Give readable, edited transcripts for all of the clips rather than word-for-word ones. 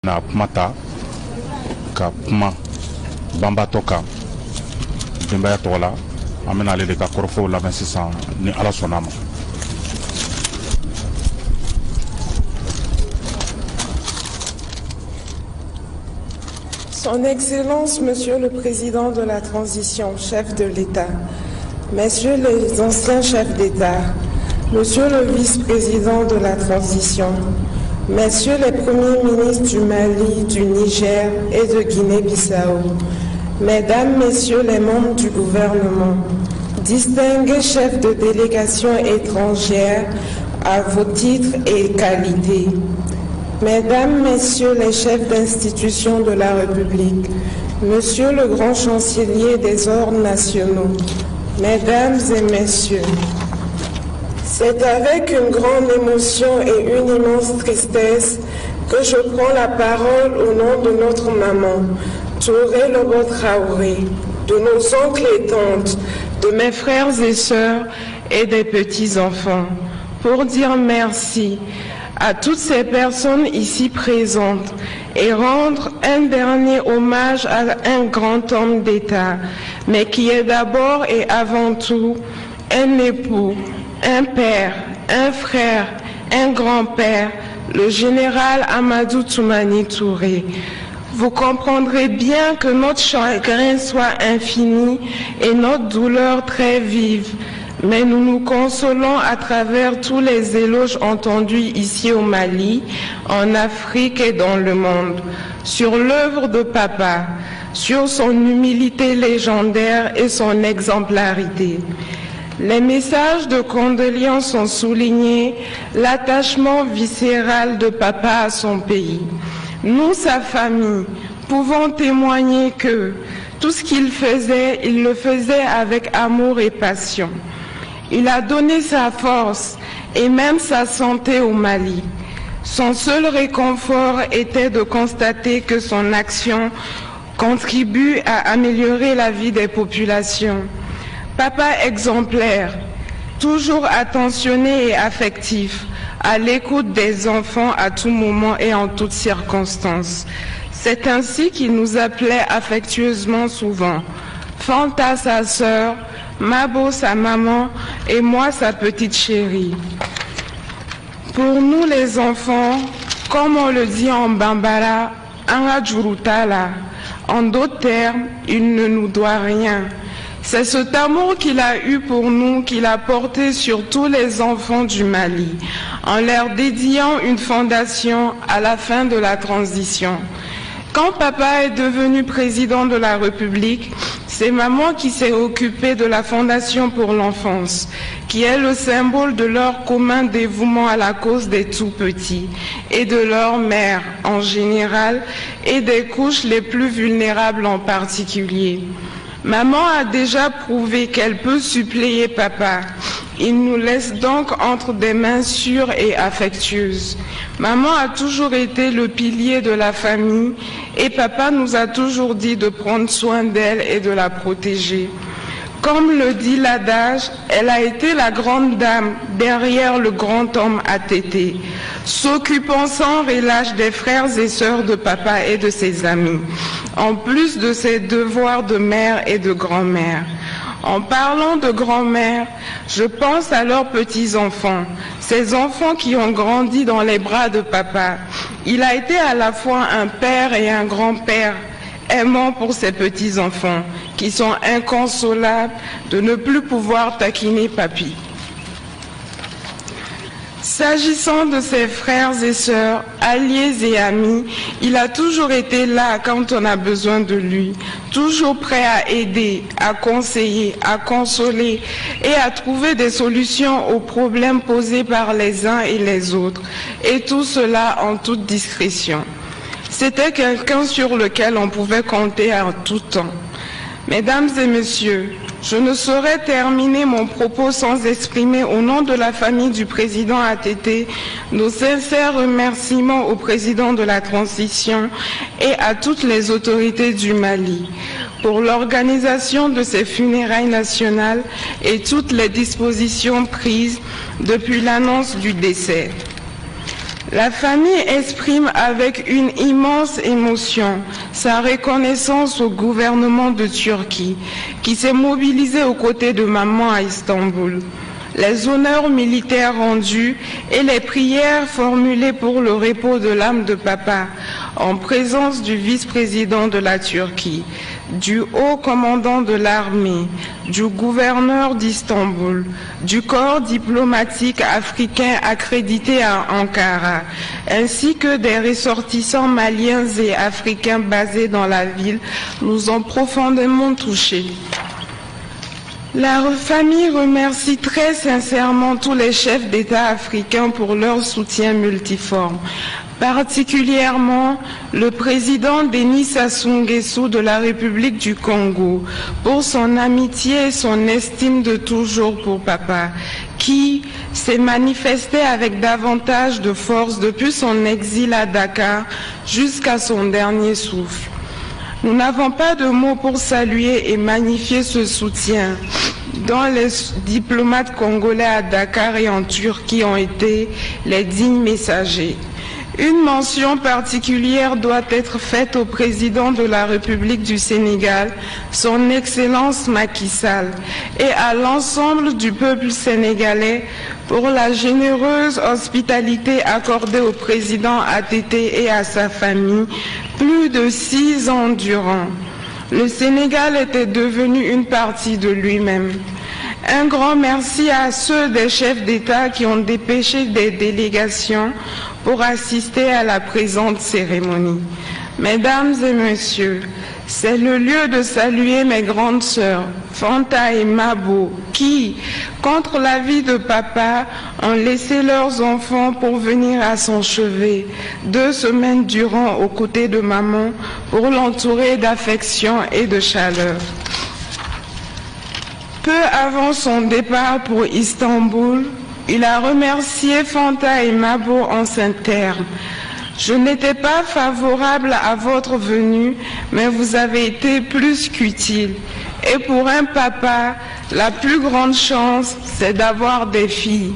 na mata ka kuma bambato kan denbaya tɔgɔ la an bɛna ale de ka kɔrɔfɔw labɛn sisan ni Ala sɔnna ma. Son Excellence, Monsieur le Président de la Transition, chef de l'État, Messieurs les anciens chefs d'État, Monsieur le Vice-président de la Transition, Messieurs les premiers ministres du Mali, du Niger et de Guinée-Bissau, Mesdames, Messieurs les membres du gouvernement, distingués chefs de délégation étrangère à vos titres et qualités, Mesdames, Messieurs les chefs d'institutions de la République, Monsieur le grand chancelier des ordres nationaux, Mesdames et Messieurs, c'est avec une grande émotion et une immense tristesse que je prends la parole au nom de notre maman, Touré Lobo Traoré, de nos oncles et tantes, de mes frères et sœurs et des petits-enfants, pour dire merci à toutes ces personnes ici présentes et rendre un dernier hommage à un grand homme d'État, mais qui est d'abord et avant tout un époux, un père, un frère, un grand-père, le général Amadou Toumani Touré. Vous comprendrez bien que notre chagrin soit infini et notre douleur très vive, mais nous nous consolons à travers tous les éloges entendus ici au Mali, en Afrique et dans le monde, sur l'œuvre de papa, sur son humilité légendaire et son exemplarité. Les messages de condoléances sont soulignés, l'attachement viscéral de papa à son pays. Nous, sa famille, pouvons témoigner que tout ce qu'il faisait, il le faisait avec amour et passion. Il a donné sa force et même sa santé au Mali. Son seul réconfort était de constater que son action contribue à améliorer la vie des populations. Papa exemplaire, toujours attentionné et affectif, à l'écoute des enfants à tout moment et en toutes circonstances. C'est ainsi qu'il nous appelait affectueusement souvent. Fanta sa sœur, Mabo sa maman et moi sa petite chérie. Pour nous les enfants, comme on le dit en Bambara, Anga Jurutala, en d'autres termes, il ne nous doit rien. C'est cet amour qu'il a eu pour nous, qu'il a porté sur tous les enfants du Mali, en leur dédiant une fondation à la fin de la transition. Quand papa est devenu président de la République, c'est maman qui s'est occupée de la Fondation pour l'enfance, qui est le symbole de leur commun dévouement à la cause des tout-petits et de leur mère en général et des couches les plus vulnérables en particulier. Maman a déjà prouvé qu'elle peut suppléer papa. Il nous laisse donc entre des mains sûres et affectueuses. Maman a toujours été le pilier de la famille et papa nous a toujours dit de prendre soin d'elle et de la protéger. Comme le dit l'adage, elle a été la grande dame derrière le grand homme ATT, s'occupant sans relâche des frères et sœurs de papa et de ses amis, en plus de ses devoirs de mère et de grand-mère. En parlant de grand-mère, je pense à leurs petits-enfants, ces enfants qui ont grandi dans les bras de papa. Il a été à la fois un père et un grand-père, aimant pour ses petits-enfants, qui sont inconsolables de ne plus pouvoir taquiner papy. S'agissant de ses frères et sœurs, alliés et amis, il a toujours été là quand on a besoin de lui, toujours prêt à aider, à conseiller, à consoler et à trouver des solutions aux problèmes posés par les uns et les autres, et tout cela en toute discrétion. C'était quelqu'un sur lequel on pouvait compter en tout temps. Mesdames et messieurs, je ne saurais terminer mon propos sans exprimer au nom de la famille du président ATT nos sincères remerciements au président de la transition et à toutes les autorités du Mali pour l'organisation de ces funérailles nationales et toutes les dispositions prises depuis l'annonce du décès. La famille exprime avec une immense émotion sa reconnaissance au gouvernement de Turquie qui s'est mobilisé aux côtés de maman à Istanbul. Les honneurs militaires rendus et les prières formulées pour le repos de l'âme de papa en présence du vice-président de la Turquie, du haut commandant de l'armée, du gouverneur d'Istanbul, du corps diplomatique africain accrédité à Ankara, ainsi que des ressortissants maliens et africains basés dans la ville, nous ont profondément touchés. La famille remercie très sincèrement tous les chefs d'État africains pour leur soutien multiforme, particulièrement le président Denis Sassou Nguesso de la République du Congo pour son amitié et son estime de toujours pour papa, qui s'est manifesté avec davantage de force depuis son exil à Dakar jusqu'à son dernier souffle. Nous n'avons pas de mots pour saluer et magnifier ce soutien dont les diplomates congolais à Dakar et en Turquie ont été les dignes messagers. Une mention particulière doit être faite au président de la République du Sénégal, son Excellence Macky Sall, et à l'ensemble du peuple sénégalais pour la généreuse hospitalité accordée au président ATT et à sa famille plus de 6 ans durant. Le Sénégal était devenu une partie de lui-même. Un grand merci à ceux des chefs d'État qui ont dépêché des délégations pour assister à la présente cérémonie. Mesdames et messieurs, c'est le lieu de saluer mes grandes sœurs, Fanta et Mabo, qui, contre l'avis de papa, ont laissé leurs enfants pour venir à son chevet, 2 semaines durant aux côtés de maman, pour l'entourer d'affection et de chaleur. Peu avant son départ pour Istanbul, il a remercié Fanta et Mabo en ces termes. Je n'étais pas favorable à votre venue, mais vous avez été plus qu'utile. Et pour un papa, la plus grande chance, c'est d'avoir des filles.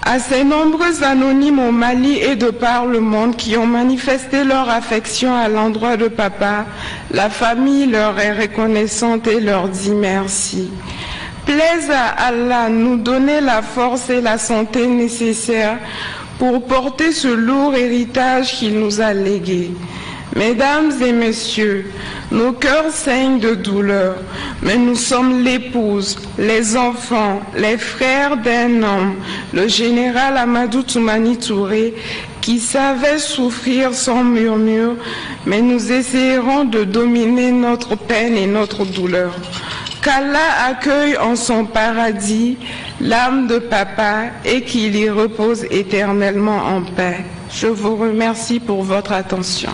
À ces nombreux anonymes au Mali et de par le monde qui ont manifesté leur affection à l'endroit de papa, la famille leur est reconnaissante et leur dit merci. Plaise à Allah nous donner la force et la santé nécessaires pour porter ce lourd héritage qu'il nous a légué. Mesdames et messieurs, nos cœurs saignent de douleur, mais nous sommes l'épouse, les enfants, les frères d'un homme, le général Amadou Toumani Touré, qui savait souffrir sans murmure, mais nous essayerons de dominer notre peine et notre douleur. Qu'Allah accueille en son paradis l'âme de papa et qu'il y repose éternellement en paix. Je vous remercie pour votre attention.